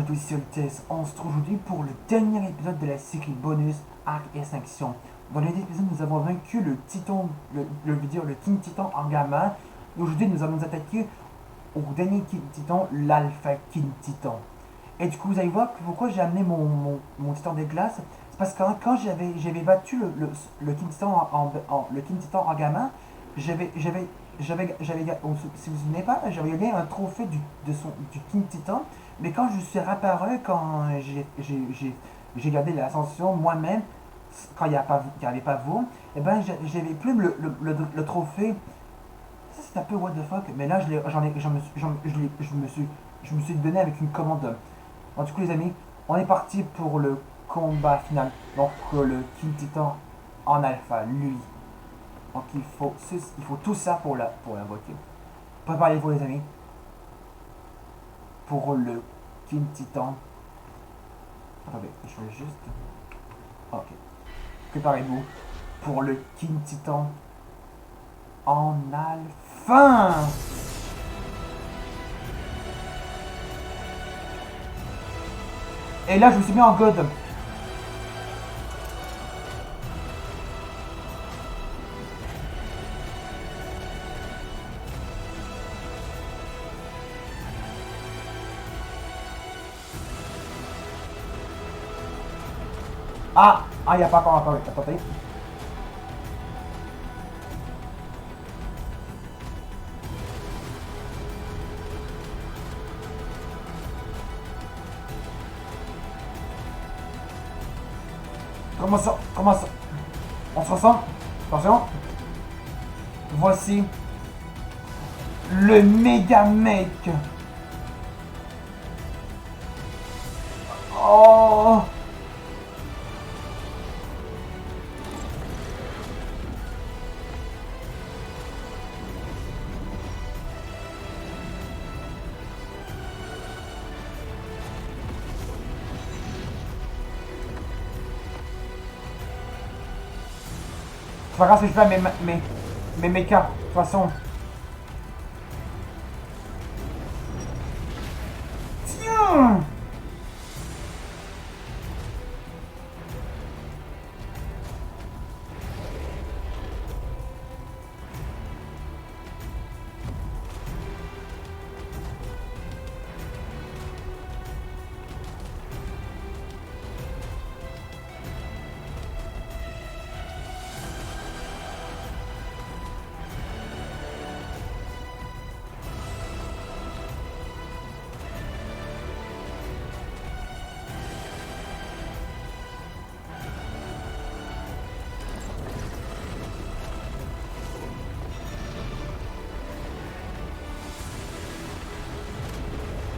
à tous, ici Altesse. On se trouve aujourd'hui pour le dernier épisode de la série bonus Arc Extinction. Dans le dernier épisode, nous avons vaincu le Titan, le King Titan en gamma. Et aujourd'hui, nous allons nous attaquer au dernier King Titan, l'Alpha King Titan. Et du coup, vous allez voir pourquoi j'ai amené mon Titan des glaces. C'est parce que quand j'avais battu le King Titan le King Titan en gamma, j'avais, si vous vous souvenez pas, j'avais gagné un trophée du King Titan. Mais quand je suis réapparu, quand j'ai gardé l'ascension moi-même, quand il n'y avait pas vous, et ben j'avais plus le trophée. Ça c'est un peu what the fuck, mais là je me suis donné avec une commande. Bon, du coup les amis, on est parti pour le combat final. Donc le King Titan en alpha, lui. Donc il faut tout ça pour l'invoquer. Préparez-vous les amis pour le King Titan. Attendez, je vais juste... Ok. Préparez-vous pour le King Titan en alpha. Et là, je me suis mis en God. Il n'y a pas encore, attendez. Comment ça? On se ressemble? Attention. Voici le méga mec. Oh! C'est pas grave si je fais mes mechas, de toute façon. Tiens!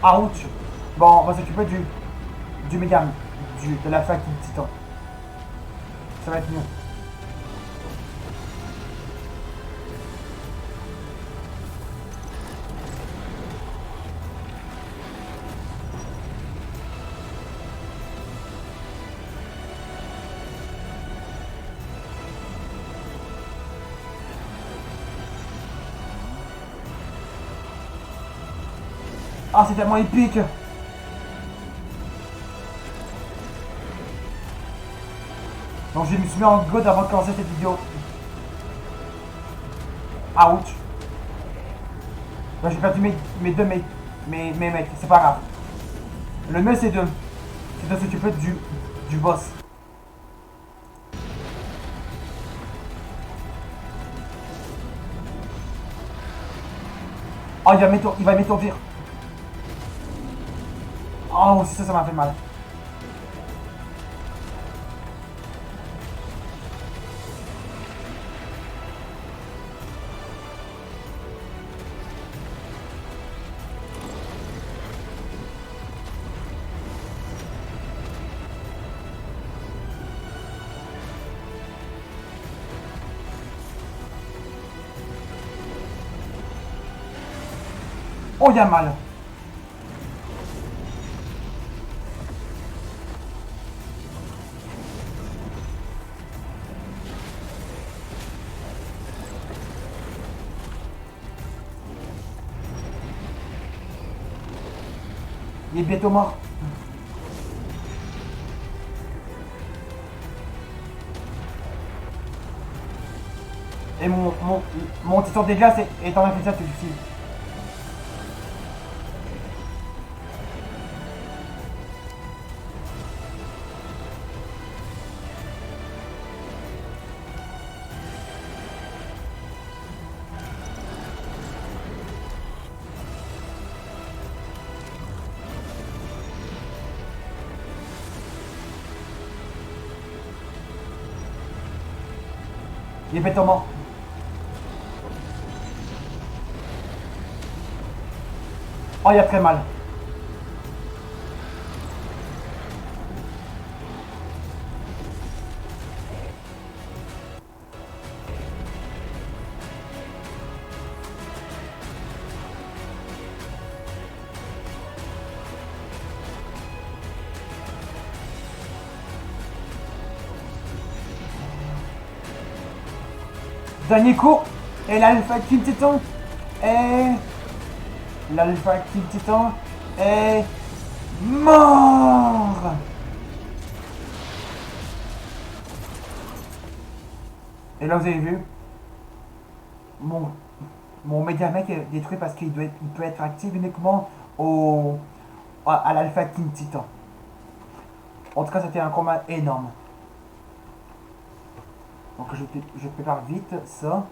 Ouch! Bon, on va s'occuper du méga, de la fac du titan. Ça va être mieux. C'est tellement épique! Donc je me suis mis en God avant de commencer cette vidéo. Ouch! J'ai perdu mes deux mecs. Mes mecs, c'est pas grave. Le mieux c'est de s'occuper du boss. Il va m'étourdir. Oh, ça m'a fait mal. Oh, il y a mal. Il est bientôt mort. Et mon titan des glaces est en intelligence utile. Il est bientôt mort. Oh, il a très mal. Dernier coup. Et l'Alpha Kill Titan est... L'Alpha Kill Titan est... mort. Et là, vous avez vu, mon, mon Megamech est détruit parce qu'il peut être actif uniquement à l'Alpha King Titan. En tout cas, c'était un combat énorme. Donc je prépare vite ça.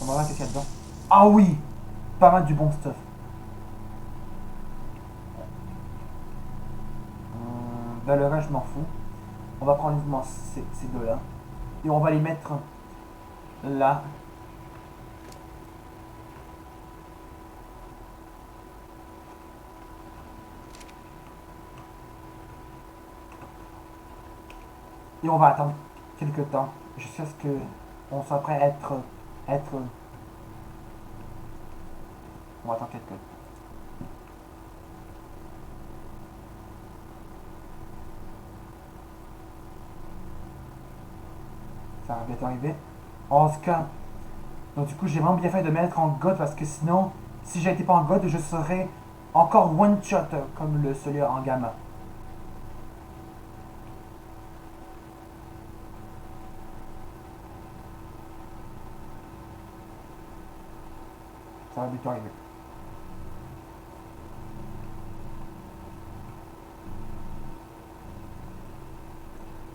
On va voir qu'est-ce qu'il y a dedans. Ah oui, pas mal du bon stuff. Le reste, je m'en fous. On va prendre uniquement ces deux-là. Et on va les mettre là. Et on va attendre quelques temps jusqu'à ce que on soit prêt à être. On va attendre quelques temps. Ça va bientôt arriver. En tout cas, donc du coup j'ai vraiment bien fait de mettre en God parce que sinon, si j'étais pas en God, je serais encore one shot comme celui en gamma. Ça va bientôt arriver.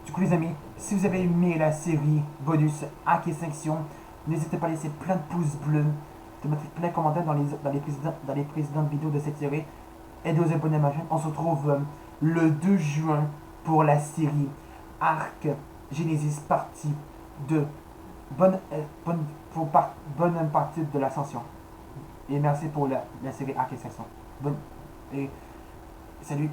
Du coup les amis, si vous avez aimé la série bonus Hack et Sanction, n'hésitez pas à laisser plein de pouces bleus, de mettre plein de commentaires dans les précédentes vidéos de cette série et de vous abonner à ma chaîne. On se retrouve le 2 juin pour la série Arc Genesis partie 2. Bonne partie de l'ascension. Et merci pour la série Arc et Sanction. Et salut.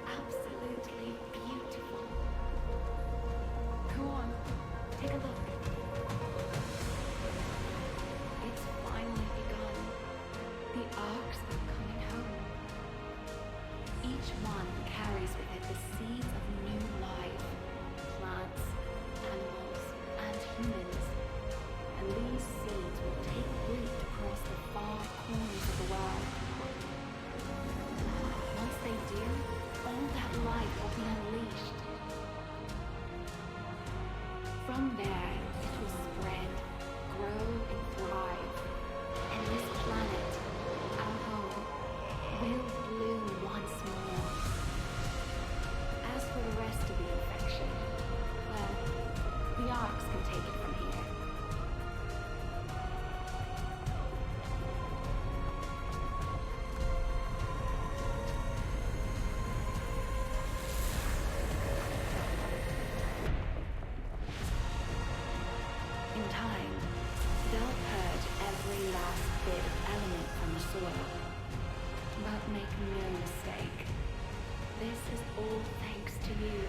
Absolutely beautiful. Go on, take a look. It's finally begun. The arcs are coming home. Each one carries with it the seeds of new life. Plants, animals, and humans. And these seeds will take root across the far corners of the world. Once they do, all that life will be unleashed. From there, it will spread, grow, and thrive. And this planet, our home, will bloom once more. As for the rest of the infection, bit of element from the soil. But make no mistake, this is all thanks to you.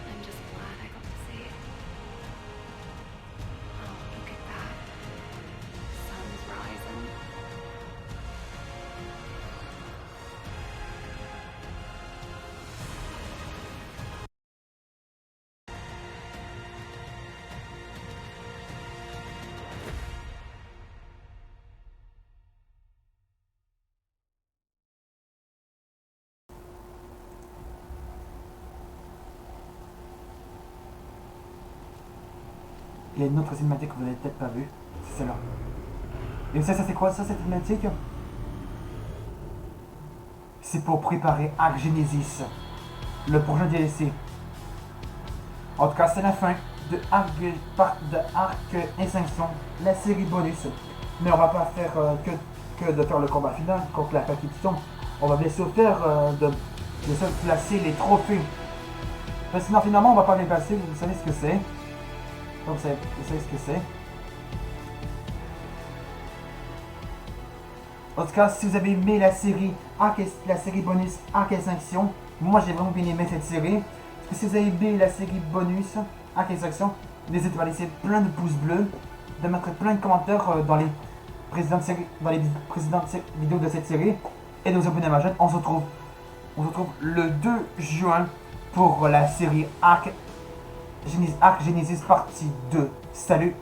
I'm just glad I got to see it. Oh, look at that. Sun's rising. Il y a une autre cinématique que vous n'avez peut-être pas vue. C'est celle-là. Et ça c'est quoi ça, cette cinématique? C'est pour préparer Arc Genesis, le prochain DLC. En tout cas, c'est la fin de Arc Extinction, la série bonus. Mais on va pas faire que de faire le combat final contre la Paquetiton. On va bien sûr faire de se placer les trophées. Parce que sinon, finalement, on va pas les passer, vous savez ce que c'est. Donc, vous savez ce que c'est. En tout cas, si vous avez aimé la série bonus Arc Extinction, moi j'ai vraiment bien aimé cette série. Parce que si vous avez aimé la série bonus Arc Extinction, n'hésitez pas à laisser plein de pouces bleus, de mettre plein de commentaires dans les précédentes vidéos de cette série, et de vous abonner à ma chaîne. On se retrouve le 2 juin pour la série Arc Genesis partie 2. Salut!